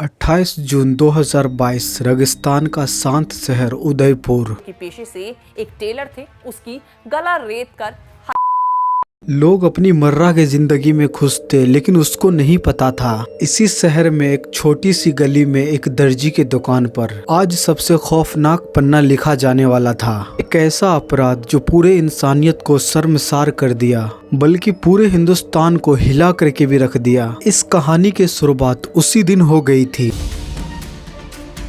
28 जून 2022 रेगिस्तान का शांत शहर उदयपुर। के पेशे से एक टेलर थे, उसकी गला रेत कर लोग अपनी मर्रा की जिंदगी में खुश थे, लेकिन उसको नहीं पता था इसी शहर में एक छोटी सी गली में एक दर्जी की दुकान पर आज सबसे खौफनाक पन्ना लिखा जाने वाला था। एक ऐसा अपराध जो पूरे इंसानियत को शर्मसार कर दिया, बल्कि पूरे हिंदुस्तान को हिला करके भी रख दिया। इस कहानी की शुरुआत उसी दिन हो गई थी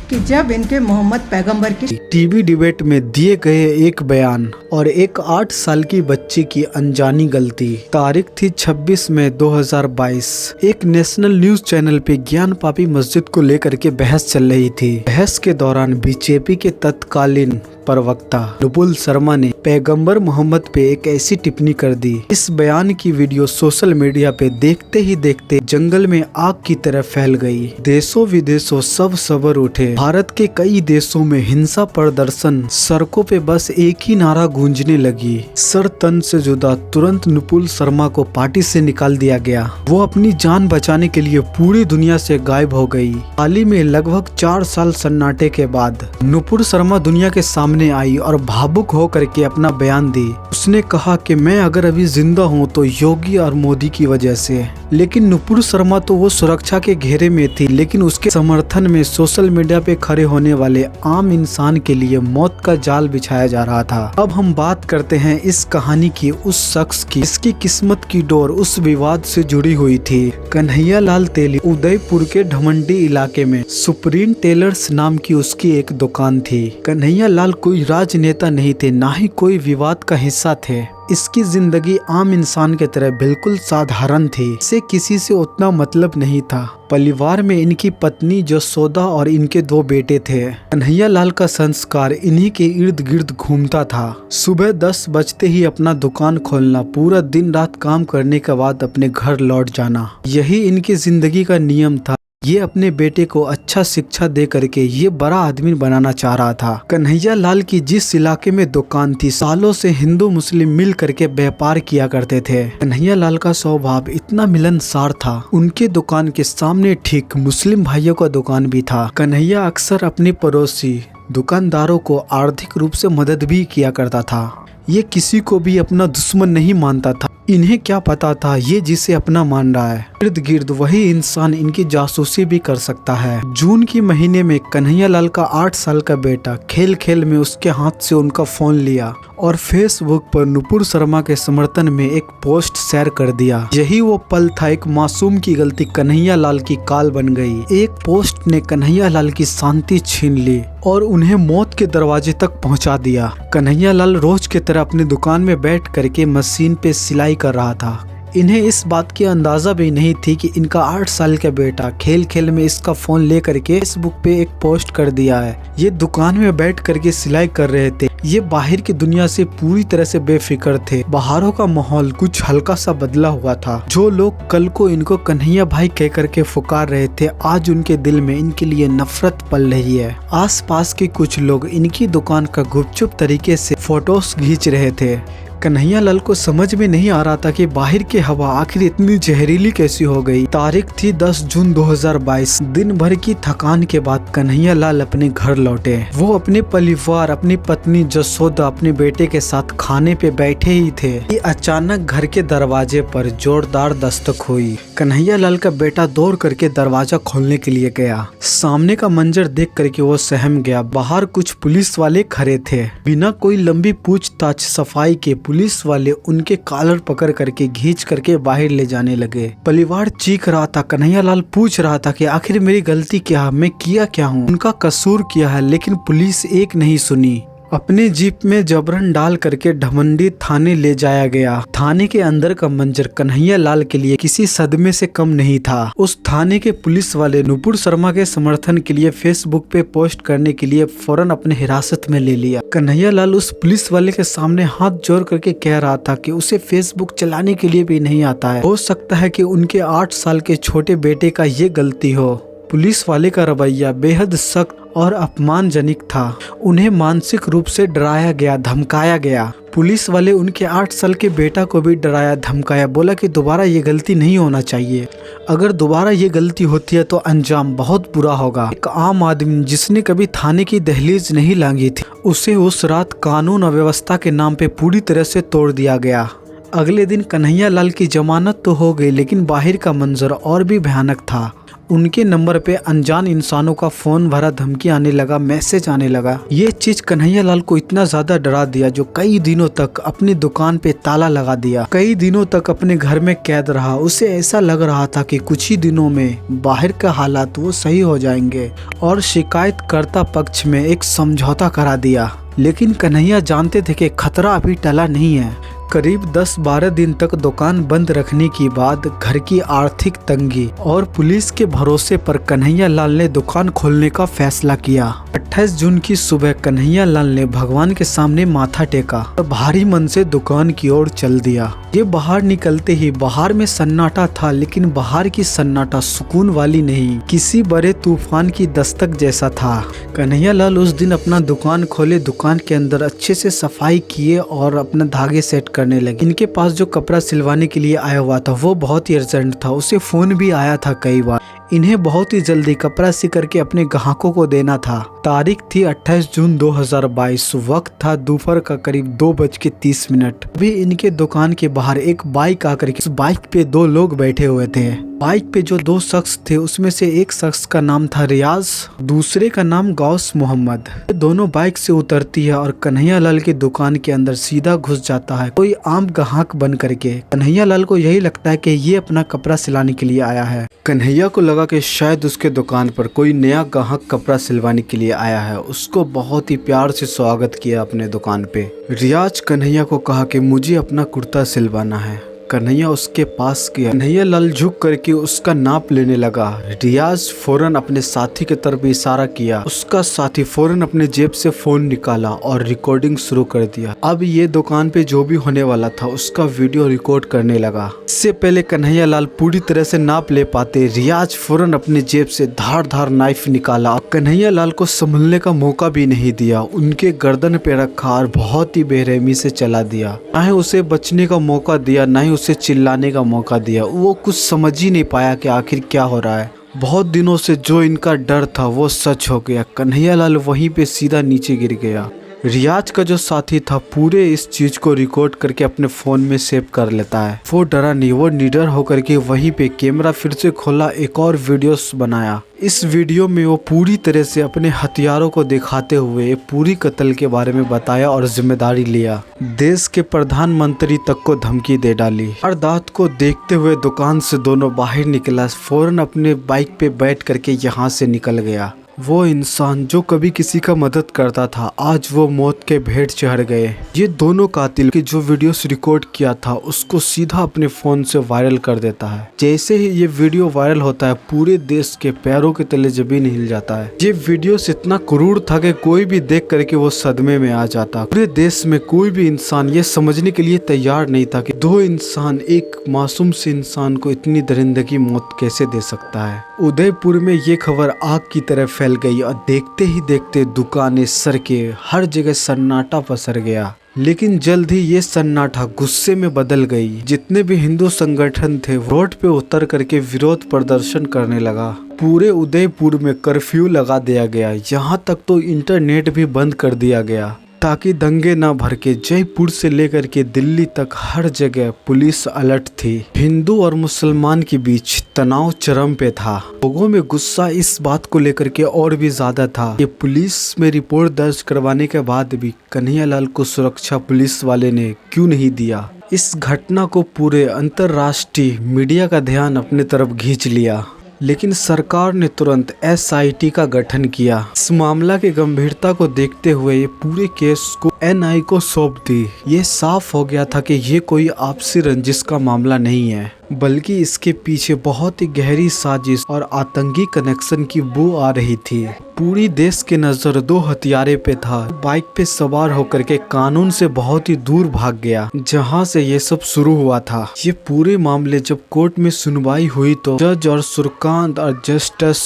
कि जब इनके मोहम्मद पैगंबर की टीवी डिबेट में दिए गए एक बयान और एक 8 साल की बच्ची की अनजानी गलती। तारीख थी 26 मई 2022। एक नेशनल न्यूज चैनल पे ज्ञान पापी मस्जिद को लेकर के बहस चल रही थी। बहस के दौरान बीजेपी के तत्कालीन प्रवक्ता नुपुर शर्मा ने पैगंबर मोहम्मद पे एक ऐसी टिप्पणी कर दी। इस बयान की वीडियो सोशल मीडिया पे देखते ही देखते जंगल में आग की तरह फैल गई। देशों विदेशों सब सबर उठे। भारत के कई देशों में हिंसा प्रदर्शन, सड़कों पे बस एक ही नारा गूंजने लगी, सर तन से जुदा। तुरंत नुपुर शर्मा को पार्टी से निकाल दिया गया। वो अपनी जान बचाने के लिए पूरी दुनिया से गायब हो गई। हाल ही में लगभग 4 साल सन्नाटे के बाद नुपुर शर्मा दुनिया के सामने आई और भावुक हो करके अपना बयान दी। उसने कहा कि मैं अगर अभी जिंदा हूँ तो योगी और मोदी की वजह से। लेकिन नुपुर शर्मा तो वो सुरक्षा के घेरे में थी, लेकिन उसके समर्थन में सोशल मीडिया पे खड़े होने वाले आम इंसान के लिए मौत का जाल बिछाया जा रहा था। अब हम बात करते हैं इस कहानी की उस शख्स की, इसकी किस्मत की डोर उस विवाद से जुड़ी हुई थी। कन्हैया लाल तेली उदयपुर के ढमंडी इलाके में सुप्रीम टेलर्स नाम की उसकी एक दुकान थी। कन्हैया लाल कोई राजनेता नहीं थे, ना ही कोई विवाद का हिस्सा थे। इसकी जिंदगी आम इंसान की तरह बिल्कुल साधारण थी। इसे किसी से उतना मतलब नहीं था। परिवार में इनकी पत्नी जसोदा और इनके 2 बेटे थे। कन्हैया लाल का संस्कार इन्हीं के इर्द गिर्द घूमता था। सुबह 10 बजते ही अपना दुकान खोलना, पूरा दिन रात काम करने के बाद अपने घर लौट जाना, यही इनकी जिंदगी का नियम था। ये अपने बेटे को अच्छा शिक्षा दे करके ये बड़ा आदमी बनाना चाह रहा था। कन्हैया लाल की जिस इलाके में दुकान थी, सालों से हिंदू मुस्लिम मिल करके व्यापार किया करते थे। कन्हैया लाल का स्वभाव इतना मिलनसार था। उनके दुकान के सामने ठीक मुस्लिम भाइयों का दुकान भी था। कन्हैया अक्सर अपने पड़ोसी दुकानदारों को आर्थिक रूप से मदद भी किया करता था। ये किसी को भी अपना दुश्मन नहीं मानता था। इन्हें क्या पता था ये जिसे अपना मान रहा है, इर्द गिर्द वही इंसान इनकी जासूसी भी कर सकता है। जून की महीने में कन्हैया लाल का 8 साल का बेटा खेल खेल में उसके हाथ से उनका फोन लिया और फेसबुक पर नुपुर शर्मा के समर्थन में एक पोस्ट शेयर कर दिया। यही वो पल था, एक मासूम की गलती कन्हैया लाल की काल बन गई। एक पोस्ट ने कन्हैया लाल की शांति छीन ली और उन्हें मौत के दरवाजे तक पहुंचा दिया। कन्हैया लाल रोज की तरह अपनी दुकान में बैठ करके मशीन पे सिलाई कर रहा था। इन्हें इस बात की अंदाजा भी नहीं थी कि इनका 8 साल का बेटा खेल खेल में इसका फोन ले करके फेसबुक पे एक पोस्ट कर दिया है। ये दुकान में बैठ करके सिलाई कर रहे थे। ये बाहर की दुनिया से पूरी तरह से बेफिक्र थे। बाहरों का माहौल कुछ हल्का सा बदला हुआ था। जो लोग कल को इनको कन्हैया भाई कह करके पुकार रहे थे, आज उनके दिल में इनके लिए नफरत पल रही है। आस पास के कुछ लोग इनकी दुकान का गुपचुप तरीके से फोटोज खींच रहे थे। कन्हैया लाल को समझ में नहीं आ रहा था कि बाहर की हवा आखिर इतनी जहरीली कैसी हो गई। तारीख थी 10 जून 2022। दिन भर की थकान के बाद कन्हैया लाल अपने घर लौटे। वो अपने परिवार, अपनी पत्नी जसोदा, अपने बेटे के साथ खाने पे बैठे ही थे कि अचानक घर के दरवाजे पर जोरदार दस्तक हुई। कन्हैया लाल का बेटा दौड़ करके दरवाजा खोलने के लिए गया। सामने का मंजर देख करके वो सहम गया। बाहर कुछ पुलिस वाले खड़े थे। बिना कोई लंबी पूछताछ सफाई के पुलिस वाले उनके कॉलर पकड़ करके खींच करके बाहर ले जाने लगे। परिवार चीख रहा था। कन्हैया लाल पूछ रहा था कि आखिर मेरी गलती क्या है, मैं किया क्या हूँ, उनका कसूर क्या है, लेकिन पुलिस एक नहीं सुनी। अपने जीप में जबरन डाल करके ढमंडी थाने ले जाया गया। थाने के अंदर का मंजर कन्हैया लाल के लिए किसी सदमे से कम नहीं था। उस थाने के पुलिस वाले नुपुर शर्मा के समर्थन के लिए फेसबुक पे पोस्ट करने के लिए फौरन अपने हिरासत में ले लिया। कन्हैया लाल उस पुलिस वाले के सामने हाथ जोड़ करके कह रहा था कि उसे फेसबुक चलाने के लिए भी नहीं आता है। हो सकता है कि उनके 8 साल के छोटे बेटे का ये गलती हो। पुलिस वाले का रवैया बेहद सख्त और अपमानजनक था। उन्हें मानसिक रूप से डराया गया, धमकाया गया। पुलिस वाले उनके 8 साल के बेटा को भी डराया धमकाया, बोला कि दोबारा ये गलती नहीं होना चाहिए, अगर दोबारा ये गलती होती है तो अंजाम बहुत बुरा होगा। एक आम आदमी जिसने कभी थाने की दहलीज नहीं लांघी थी, उसे उस रात कानून और व्यवस्था के नाम पे पूरी तरह से तोड़ दिया गया। अगले दिन कन्हैया लाल की जमानत तो हो गई, लेकिन बाहर का मंजर और भी भयानक था। उनके नंबर पे अनजान इंसानों का फोन भरा धमकी आने लगा, मैसेज आने लगा। ये चीज कन्हैया लाल को इतना ज्यादा डरा दिया जो कई दिनों तक अपनी दुकान पे ताला लगा दिया, कई दिनों तक अपने घर में कैद रहा। उसे ऐसा लग रहा था कि कुछ ही दिनों में बाहर का हालात वो सही हो जाएंगे और शिकायतकर्ता पक्ष में एक समझौता करा दिया। लेकिन कन्हैया जानते थे कि खतरा अभी टला नहीं है। करीब 10-12 दिन तक दुकान बंद रखने के बाद घर की आर्थिक तंगी और पुलिस के भरोसे पर कन्हैया लाल ने दुकान खोलने का फैसला किया। 28 जून की सुबह कन्हैया लाल ने भगवान के सामने माथा टेका और भारी मन से दुकान की ओर चल दिया। ये बाहर निकलते ही बाहर में सन्नाटा था, लेकिन बाहर की सन्नाटा सुकून वाली नहीं, किसी बड़े तूफान की दस्तक जैसा था। कन्हैया लाल उस दिन अपना दुकान खोले, दुकान के अंदर अच्छे से सफाई किए और अपना धागे सेट करने लगे। इनके पास जो कपड़ा सिलवाने के लिए आया हुआ था वो बहुत ही अर्जेंट था, उसे फोन भी आया था कई बार। इन्हें बहुत ही जल्दी कपड़ा सी करके अपने ग्राहकों को देना था। तारीख थी 28 जून 2022, वक्त था दोपहर का करीब 2:30। अभी इनके दुकान के बाहर एक बाइक आकर के, उस बाइक पे 2 लोग बैठे हुए थे। बाइक पे जो 2 शख्स थे उसमें से एक शख्स का नाम था रियाज, दूसरे का नाम गौस मोहम्मद। दोनों बाइक से उतरती है और कन्हैया लाल की दुकान के अंदर सीधा घुस जाता है कोई आम ग्राहक बन करके। कन्हैया लाल को यही लगता है कि ये अपना कपड़ा सिलाने के लिए आया है। कन्हैया को लगा कि शायद उसके दुकान पर कोई नया ग्राहक कपड़ा सिलवाने के लिए आया है। उसको बहुत ही प्यार से स्वागत किया अपने दुकान पे। रियाज कन्हैया को कहा कि मुझे अपना कुर्ता सिलवाना है। कन्हैया उसके पास गया। कन्हैया लाल झुक करके उसका नाप लेने लगा। रियाज फौरन अपने साथी की तरफ इशारा किया। उसका साथी फौरन अपने जेब से फोन निकाला और रिकॉर्डिंग शुरू कर दिया। अब ये दुकान पे जो भी होने वाला था उसका वीडियो रिकॉर्ड करने लगा। इससे पहले कन्हैया लाल पूरी तरह से नाप ले पाते, रियाज फौरन अपने जेब से धारदार नाइफ निकाला। कन्हैया लाल को संभलने का मौका भी नहीं दिया, उनके गर्दन पे रखा और बहुत ही बेरहमी से चला दिया। ना ही उसे बचने का मौका दिया, ना ही उसे चिल्लाने का मौका दिया। वो कुछ समझ ही नहीं पाया कि आखिर क्या हो रहा है। बहुत दिनों से जो इनका डर था वो सच हो गया। कन्हैया लाल वहीं पे सीधा नीचे गिर गया। रियाज का जो साथी था पूरे इस चीज को रिकॉर्ड करके अपने फोन में सेव कर लेता है। वो डरा नहीं, वो निडर होकर के वहीं पे कैमरा फिर से खोला, एक और वीडियोस बनाया। इस वीडियो में वो पूरी तरह से अपने हथियारों को दिखाते हुए पूरी कत्ल के बारे में बताया और जिम्मेदारी लिया। देश के प्रधानमंत्री तक को धमकी दे डाली। वारदात को देखते हुए दुकान से दोनों बाहर निकला, फौरन अपने बाइक पे बैठ करके यहाँ से निकल गया। वो इंसान जो कभी किसी का मदद करता था आज वो मौत के भेंट चढ़ गए। ये दोनों कातिल की जो वीडियोस रिकॉर्ड किया था उसको सीधा अपने फोन से वायरल कर देता है। जैसे ही ये वीडियो वायरल होता है पूरे देश के पैरों के तले जमीन हिल जाता है। ये वीडियोस इतना क्रूर था कि कोई भी देख करके वो सदमे में आ जाता। पूरे देश में कोई भी इंसान ये समझने के लिए तैयार नहीं था कि 2 इंसान एक मासूम से इंसान को इतनी दरिंदगी मौत कैसे दे सकता है। उदयपुर में ये खबर आग की तरह फैल गई और देखते ही देखते दुकानें, सड़कें, हर जगह सन्नाटा पसर गया। लेकिन जल्द ही ये सन्नाटा गुस्से में बदल गई। जितने भी हिंदू संगठन थे रोड पे उतर करके विरोध प्रदर्शन करने लगा। पूरे उदयपुर में कर्फ्यू लगा दिया गया, यहाँ तक तो इंटरनेट भी बंद कर दिया गया ताकि दंगे ना भड़के। जयपुर से लेकर के दिल्ली तक हर जगह पुलिस अलर्ट थी। हिंदू और मुसलमान के बीच तनाव चरम पे था। लोगों में गुस्सा इस बात को लेकर के और भी ज्यादा था कि पुलिस में रिपोर्ट दर्ज करवाने के बाद भी कन्हैया लाल को सुरक्षा पुलिस वाले ने क्यों नहीं दिया। इस घटना को पूरे अंतर्राष्ट्रीय मीडिया का ध्यान अपने तरफ खींच लिया। लेकिन सरकार ने तुरंत SIT का गठन किया। इस मामला की गंभीरता को देखते हुए ये पूरे केस को NI को सौंप दी। ये साफ हो गया था कि ये कोई आपसी रंजिश का मामला नहीं है, बल्कि इसके पीछे बहुत ही गहरी साजिश और आतंकी कनेक्शन की बू आ रही थी। पूरी देश की नजर 2 हथियारे पे था। बाइक पे सवार होकर के कानून से बहुत ही दूर भाग गया जहां से ये सब शुरू हुआ था। ये पूरे मामले जब कोर्ट में सुनवाई हुई तो जज और सुरकांत और जस्टिस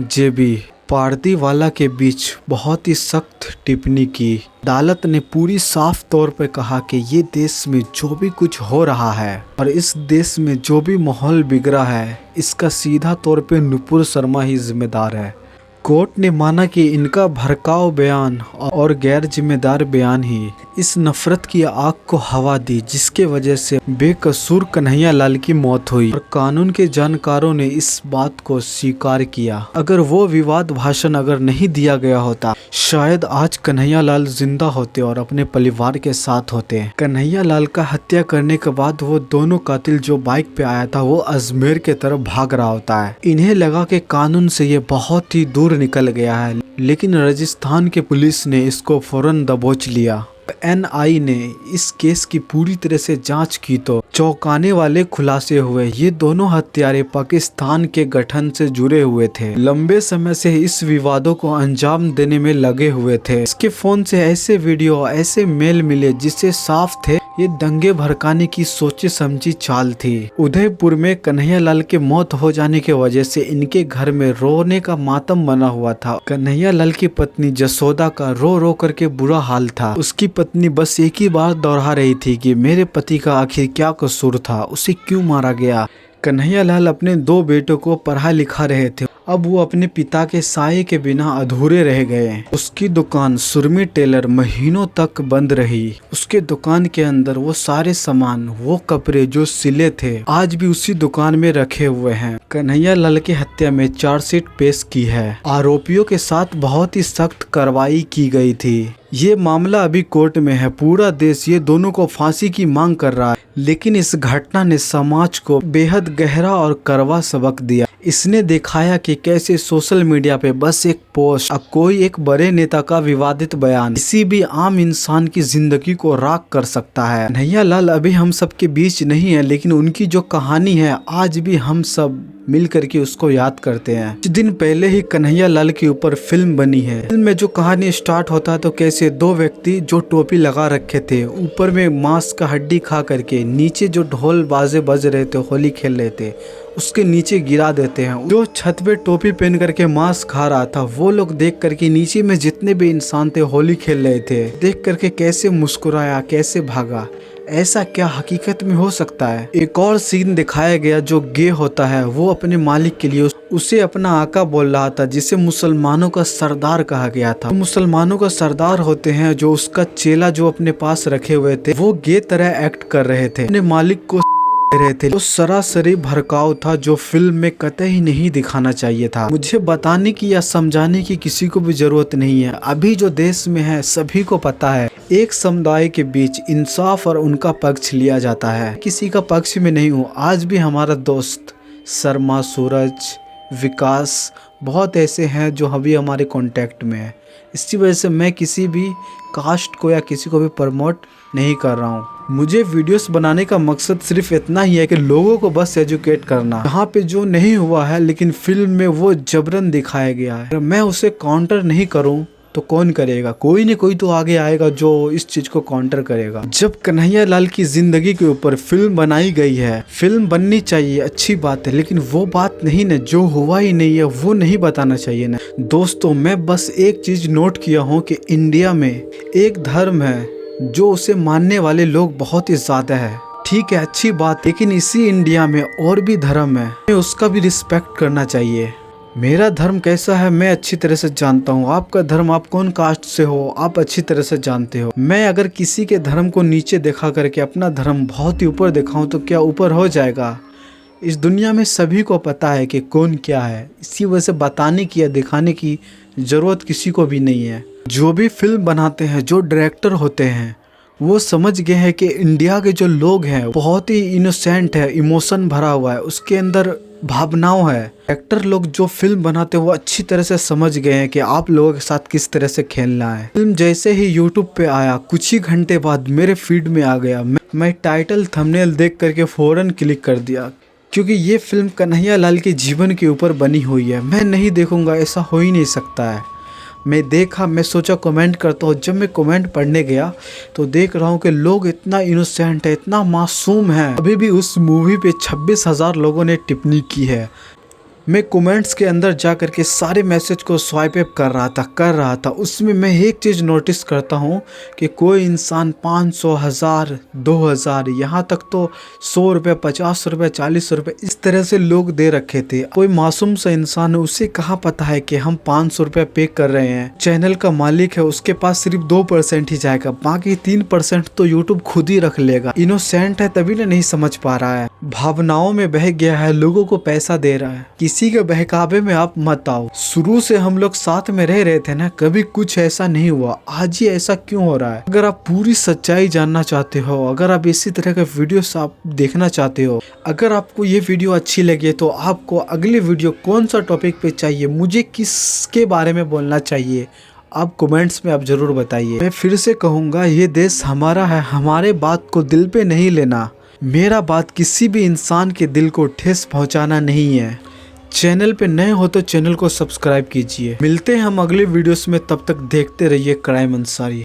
JB पारदीवाला के बीच बहुत ही सख्त टिप्पणी की। अदालत ने पूरी साफ तौर पर कहा कि ये देश में जो भी कुछ हो रहा है और इस देश में जो भी माहौल बिगड़ा है, इसका सीधा तौर पे नुपुर शर्मा ही जिम्मेदार है। कोर्ट ने माना कि इनका भड़काऊ बयान और गैर जिम्मेदार बयान ही इस नफरत की आग को हवा दी, जिसके वजह से बेकसूर कन्हैया लाल की मौत हुई और कानून के जानकारों ने इस बात को स्वीकार किया। अगर वो विवाद भाषण अगर नहीं दिया गया होता, शायद आज कन्हैया लाल जिंदा होते और अपने परिवार के साथ होते। कन्हैया लाल का हत्या करने के बाद वो दोनों कातिल जो बाइक पे आया था, वो अजमेर के तरफ भाग रहा होता है। इन्हें लगा कि कानून से ये बहुत ही दूर निकल गया है, लेकिन राजस्थान के पुलिस ने इसको फौरन दबोच लिया। एनआई ने इस केस की पूरी तरह से जांच की तो चौंकाने वाले खुलासे हुए। ये दोनों हत्यारे पाकिस्तान के गठन से जुड़े हुए थे, लंबे समय से इस विवादों को अंजाम देने में लगे हुए थे। इसके फोन से ऐसे वीडियो, ऐसे मेल मिले जिससे साफ थे ये दंगे भड़काने की सोची समझी चाल थी। उदयपुर में कन्हैया लाल के मौत हो जाने की वजह से इनके घर में रोने का मातम बना हुआ था। कन्हैया लाल की पत्नी जसोदा का रो रो करके बुरा हाल था। उसकी पत्नी बस एक ही बात दोहरा रही थी कि मेरे पति का आखिर क्या कसूर था, उसे क्यों मारा गया। कन्हैया लाल अपने 2 बेटों को पढ़ा लिखा रहे थे, अब वो अपने पिता के साये के बिना अधूरे रह गए। उसकी दुकान सुरमी टेलर महीनों तक बंद रही। उसके दुकान के अंदर वो सारे सामान, वो कपड़े जो सिले थे, आज भी उसी दुकान में रखे हुए हैं। कन्हैया लाल की हत्या में चार्जशीट पेश की है। आरोपियों के साथ बहुत ही सख्त कार्रवाई की गई थी। ये मामला अभी कोर्ट में है। पूरा देश ये दोनों को फांसी की मांग कर रहा है, लेकिन इस घटना ने समाज को बेहद गहरा और कड़वा सबक दिया। इसने दिखाया कि कैसे सोशल मीडिया पे बस एक पोस्ट, कोई एक बड़े नेता का विवादित बयान किसी भी आम इंसान की जिंदगी को राख कर सकता है। कन्हैया लाल अभी हम सब के बीच नहीं है, लेकिन उनकी जो कहानी है आज भी हम सब मिल करके उसको याद करते हैं। कुछ दिन पहले ही कन्हैया लाल के ऊपर फिल्म बनी है। फिल्म में जो कहानी स्टार्ट होता है तो कैसे 2 व्यक्ति जो टोपी लगा रखे थे, ऊपर में मांस का हड्डी खा करके नीचे जो ढोल बाजे बज रहे थे, होली खेल रहे थे, उसके नीचे गिरा देते हैं। जो छत पे टोपी पहन करके मांस खा रहा था, वो लोग देख करके नीचे में जितने भी इंसान थे होली खेल रहे थे, देख करके कैसे मुस्कुराया, कैसे भागा। ऐसा क्या हकीकत में हो सकता है। एक और सीन दिखाया गया जो गे होता है, वो अपने मालिक के लिए उसे अपना आका बोल रहा था, जिसे मुसलमानों का सरदार कहा गया था। मुसलमानों का सरदार होते हैं जो उसका चेला जो अपने पास रखे हुए थे, वो गे तरह एक्ट कर रहे थे, अपने मालिक को रहे थे। तो सरासरी भड़काऊ था जो फिल्म में कतई नहीं दिखाना चाहिए था। मुझे बताने की या समझाने की किसी को भी जरूरत नहीं है। अभी जो देश में है सभी को पता है, एक समुदाय के बीच इंसाफ और उनका पक्ष लिया जाता है। किसी का पक्ष में नहीं हूँ। आज भी हमारा दोस्त शर्मा, सूरज, विकास बहुत ऐसे हैं जो अभी हमारे कांटेक्ट में है। इसी वजह से मैं किसी भी कास्ट को या किसी को भी प्रमोट नहीं कर रहा हूँ। मुझे वीडियोस बनाने का मकसद सिर्फ इतना ही है कि लोगों को बस एजुकेट करना। यहाँ पे जो नहीं हुआ है लेकिन फिल्म में वो जबरन दिखाया गया है, मैं उसे काउंटर नहीं करूँ तो कौन करेगा। कोई न कोई तो आगे आएगा जो इस चीज को काउंटर करेगा। जब कन्हैया लाल की जिंदगी के ऊपर फिल्म बनाई गई है, फिल्म बननी चाहिए, अच्छी बात है, लेकिन वो बात नहीं ना, जो हुआ ही नहीं है वो नहीं बताना चाहिए ना। दोस्तों, मैं बस एक चीज नोट किया हूँ कि इंडिया में एक धर्म है जो उसे मानने वाले लोग बहुत ही ज्यादा है। ठीक है, अच्छी बात, लेकिन इसी इंडिया में और भी धर्म है, उसका भी रिस्पेक्ट करना चाहिए। मेरा धर्म कैसा है मैं अच्छी तरह से जानता हूँ। आपका धर्म, आप कौन कास्ट से हो, आप अच्छी तरह से जानते हो। मैं अगर किसी के धर्म को नीचे देखा करके अपना धर्म बहुत ही ऊपर दिखाऊं तो क्या ऊपर हो जाएगा। इस दुनिया में सभी को पता है कि कौन क्या है। इसी वजह से बताने की या दिखाने की जरूरत किसी को भी नहीं है। जो भी फिल्म बनाते हैं, जो डायरेक्टर होते हैं, वो समझ गए हैं कि इंडिया के जो लोग हैं बहुत ही इनोसेंट है, इमोशन भरा हुआ है, उसके अंदर भावनाओं है। एक्टर लोग जो फिल्म बनाते हैं वो अच्छी तरह से समझ गए हैं कि आप लोगों के साथ किस तरह से खेलना है। फिल्म जैसे ही यूट्यूब पे आया, कुछ ही घंटे बाद मेरे फीड में आ गया। मैं टाइटल थंबनेल देख करके फौरन क्लिक कर दिया, क्योंकि ये फिल्म कन्हैया लाल के जीवन के ऊपर बनी हुई है। मैं नहीं देखूंगा, ऐसा हो ही नहीं सकता है। मैं देखा, मैं सोचा कमेंट करता हूँ। जब मैं कमेंट पढ़ने गया तो देख रहा हूँ कि लोग इतना इनोसेंट है, इतना मासूम है। अभी भी उस मूवी पे 26,000 लोगों ने टिप्पणी की है। मैं कमेंट्स के अंदर जा करके सारे मैसेज को स्वाइप अप कर रहा था। उसमें मैं एक चीज़ नोटिस करता हूँ कि कोई इंसान 500, 1000, 2000, यहाँ तक तो 100 रुपये, 50 रुपये, 40 रुपये इस तरह से लोग दे रखे थे। कोई मासूम सा इंसान है, उसे कहाँ पता है कि हम 500 रुपये पे कर रहे हैं। चैनल का मालिक है, उसके पास सिर्फ 2% ही जाएगा, बाकी 3% तो यूट्यूब खुद ही रख लेगा। इनोसेंट है तभी ना नहीं समझ पा रहा है, भावनाओं में बह गया है, लोगों को पैसा दे रहा है। किसी के बहकावे में आप मत आओ। शुरू से हम लोग साथ में रह रहे थे ना, कभी कुछ ऐसा नहीं हुआ, आज ही ऐसा क्यों हो रहा है? अगर आप पूरी सच्चाई जानना चाहते हो, अगर आप इसी तरह के वीडियोस आप देखना चाहते हो, अगर आपको ये वीडियो अच्छी लगे तो आपको अगली वीडियो कौन सा टॉपिक पे चाहिए, मुझे किसके बारे में बोलना चाहिए, आप कमेंट्स में आप जरूर बताइए। मैं फिर से कहूँगा, ये देश हमारा है, हमारे बात को दिल पे नहीं लेना। मेरा बात किसी भी इंसान के दिल को ठेस पहुंचाना नहीं है। चैनल पे नए हो तो चैनल को सब्सक्राइब कीजिए। मिलते हैं हम अगले वीडियोस में, तब तक देखते रहिए क्राइम अंसारी।